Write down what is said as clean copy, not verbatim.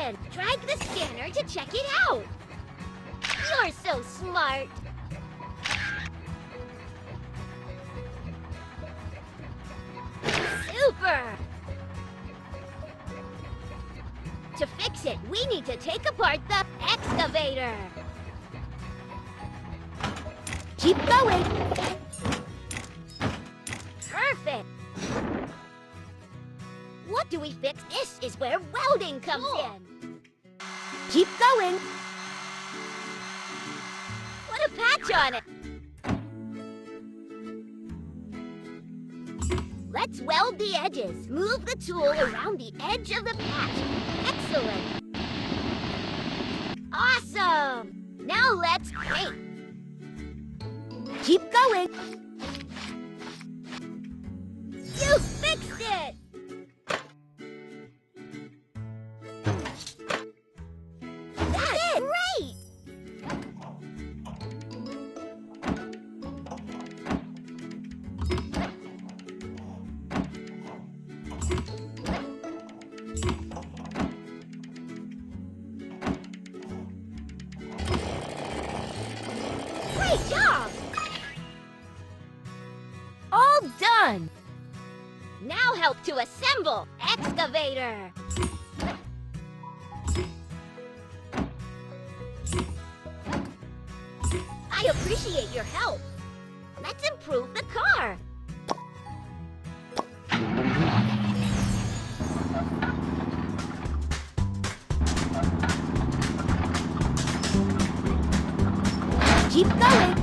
in. Drag the scanner to check it out. You're so smart. Super! To fix it, we need to take apart the excavator. Keep going. Perfect. What do we fix? This is where welding comes in. Keep going. Put a patch on it. Let's weld the edges. Move the tool around the edge of the patch. Excellent. Awesome. Now let's paint. Keep going. You fixed it. That's great. Great job! All done! Now help to assemble excavator! I appreciate your help. Let's improve the car. Keep going.